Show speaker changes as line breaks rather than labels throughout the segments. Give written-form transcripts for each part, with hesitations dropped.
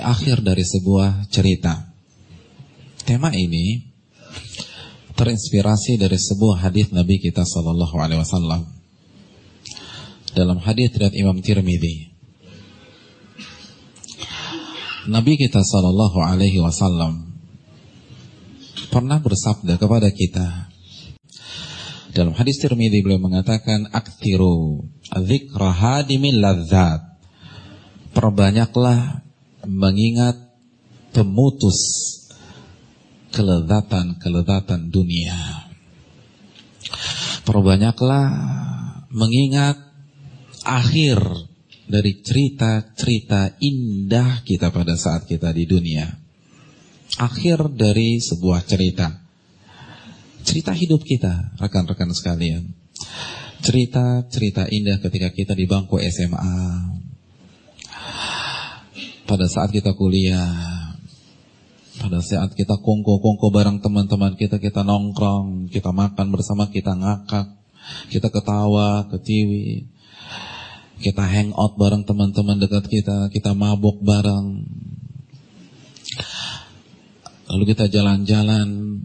akhir dari sebuah cerita. Tema ini terinspirasi dari sebuah hadis Nabi kita sallallahu alaihi wasallam. Dalam hadis riwayat Imam Tirmidzi, Nabi kita sallallahu alaihi wasallam pernah bersabda kepada kita. Dalam hadis Tirmidzi beliau mengatakan, "Aktsiru dzikra hadimil ladzat." Perbanyaklah mengingat pemutus kelezatan dunia. Perbanyaklah mengingat akhir dari cerita-cerita indah kita pada saat kita di dunia. Akhir dari sebuah cerita hidup kita, rekan-rekan sekalian. Cerita indah ketika kita di bangku SMA, pada saat kita kuliah, pada saat kita kongko bareng teman-teman kita nongkrong, kita makan bersama, kita ngakak, kita ketawa, ketiwi, kita hangout bareng teman-teman dekat kita mabuk bareng, lalu kita jalan-jalan,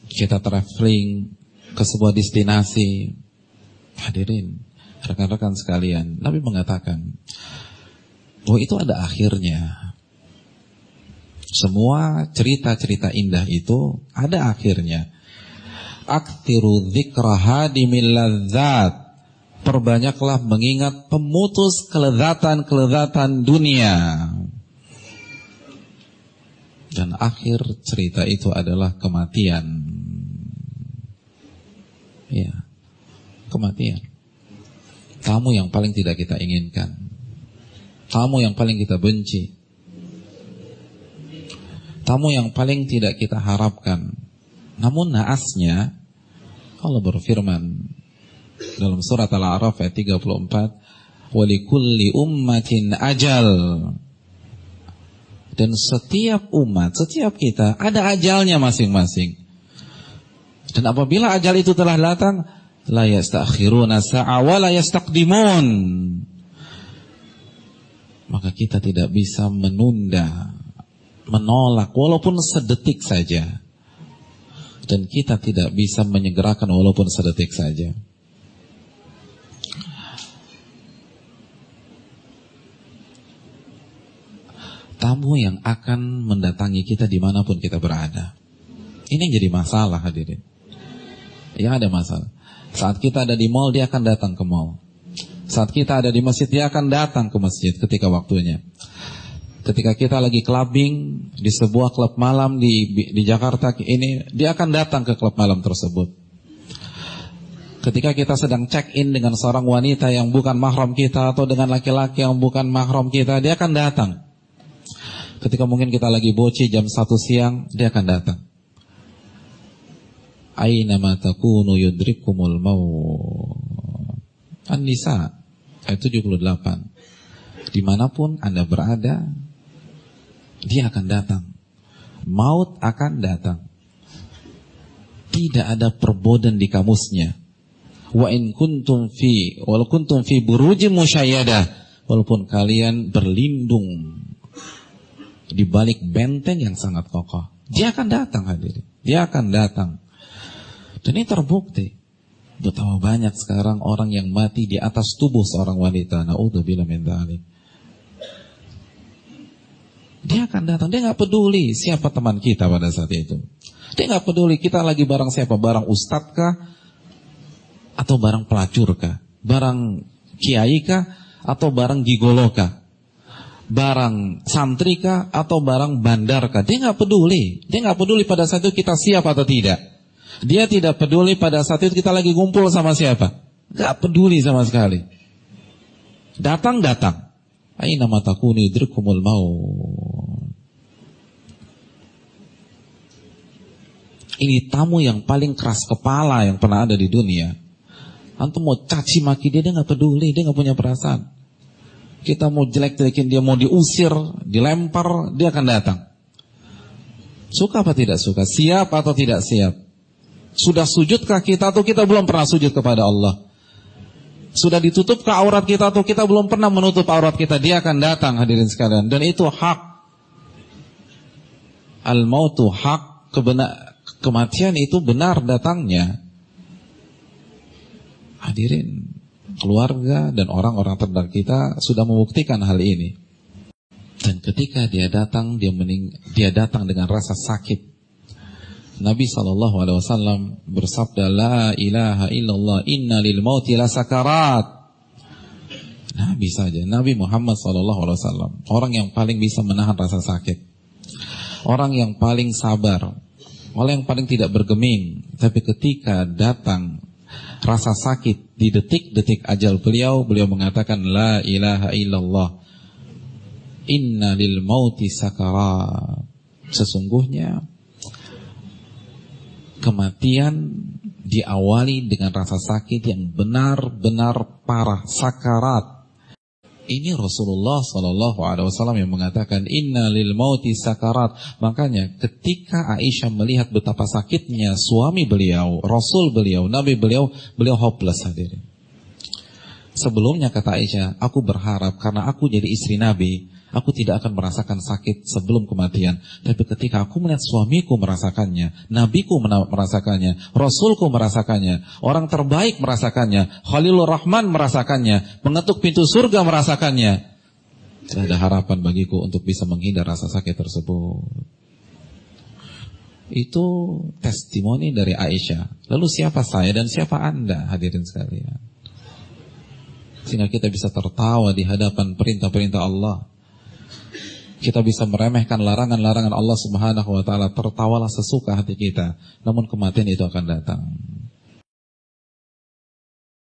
kita traveling ke sebuah destinasi. Hadirin, rekan-rekan sekalian, Nabi mengatakan bahwa itu ada akhirnya. Semua cerita-cerita indah itu ada akhirnya. Aktiru dzikra hadimil ladzat. Perbanyaklah mengingat pemutus kelezatan dunia. Dan akhir cerita itu adalah kematian. Ya, kematian. Tamu yang paling tidak kita inginkan. Tamu yang paling kita benci. Tamu yang paling tidak kita harapkan. Namun naasnya Allah berfirman dalam surat Al-A'raf ayat 34, "Walikulli ummatin ajal." Dan setiap umat, setiap kita ada ajalnya masing-masing. Dan apabila ajal itu telah datang, la yastakhiruna sa'a wa la yastaqdimun. Maka kita tidak bisa menunda, menolak walaupun sedetik saja. Dan kita tidak bisa menyegerakan walaupun sedetik saja. Tamu yang akan mendatangi kita dimanapun kita berada. Ini yang jadi masalah, hadirin. Ya, ada masalah. Saat kita ada di mall, dia akan datang ke mall. Saat kita ada di masjid, dia akan datang ke masjid ketika waktunya. Ketika kita lagi clubbing di sebuah klub malam di Jakarta ini, dia akan datang ke klub malam tersebut. Ketika kita sedang check-in dengan seorang wanita yang bukan mahram kita, atau dengan laki-laki yang bukan mahram kita, dia akan datang. Ketika mungkin kita lagi boci jam 1 siang, dia akan datang. Aina ma takunu yudrikumul maut. An-Nisa ayat 78. Dimanapun Anda berada, dia akan datang. Maut akan datang. Tidak ada perbodan di kamusnya. Wa in kuntum fi burujin musyayadah, walaupun kalian berlindung di balik benteng yang sangat kokoh, dia akan datang, hadirin. Dia akan datang. Dan ini terbukti. Betapa banyak sekarang orang yang mati di atas tubuh seorang wanita. Na'udzubillah min dzalik. Dia akan datang. Dia gak peduli siapa teman kita pada saat itu. Dia gak peduli kita lagi barang siapa. Barang ustadz kah? Atau barang pelacur kah? Barang kiai kah? Atau barang gigolo kah? Barang santri kah? Atau barang bandar kah? Dia gak peduli. Dia gak peduli pada saat itu kita siap atau tidak. Dia tidak peduli pada saat itu kita lagi ngumpul sama siapa. Gak peduli sama sekali. Datang. Aina ma takunu yudrikumul maut. Ini tamu yang paling keras kepala yang pernah ada di dunia. Antum mau caci maki dia gak peduli. Dia gak punya perasaan. Kita mau jelek-jelekin dia, mau diusir, dilempar, dia akan datang. Suka apa tidak suka? Siap atau tidak siap? Sudah sujudkah kita atau kita belum pernah sujud kepada Allah? Sudah ditutupkah aurat kita atau kita belum pernah menutup aurat kita? Dia akan datang, hadirin sekalian. Dan itu hak. Al-mautu haq, kematian itu benar datangnya. Hadirin, keluarga dan orang-orang terdekat kita sudah membuktikan hal ini. Dan ketika dia datang, dia datang dengan rasa sakit. Nabi SAW bersabda, La ilaha illallah, inna lil mauti la sakarat. Nabi saja, Nabi Muhammad SAW, orang yang paling bisa menahan rasa sakit, orang yang paling sabar, orang yang paling tidak bergeming. Tapi ketika datang rasa sakit di detik-detik ajal beliau mengatakan, La ilaha illallah, inna lil mauti sakarat. Sesungguhnya kematian diawali dengan rasa sakit yang benar-benar parah, sakarat. Ini Rasulullah SAW yang mengatakan inna lil mauti sakarat. Makanya ketika Aisyah melihat betapa sakitnya suami beliau, Rasul beliau, Nabi beliau hopeless hadirin. Sebelumnya kata Aisyah, aku berharap karena aku jadi istri Nabi, aku tidak akan merasakan sakit sebelum kematian. Tapi ketika aku melihat suamiku merasakannya, nabiku merasakannya, rasulku merasakannya, orang terbaik merasakannya, Khalilur Rahman merasakannya, pengetuk pintu surga merasakannya, tidak ada harapan bagiku untuk bisa menghindar rasa sakit tersebut. Itu testimoni dari Aisyah. Lalu siapa saya dan siapa Anda, hadirin sekalian? Sehingga kita bisa tertawa di hadapan perintah-perintah Allah. Kita bisa meremehkan larangan-larangan Allah Subhanahu wa ta'ala. Tertawalah sesuka hati kita. Namun kematian itu akan datang.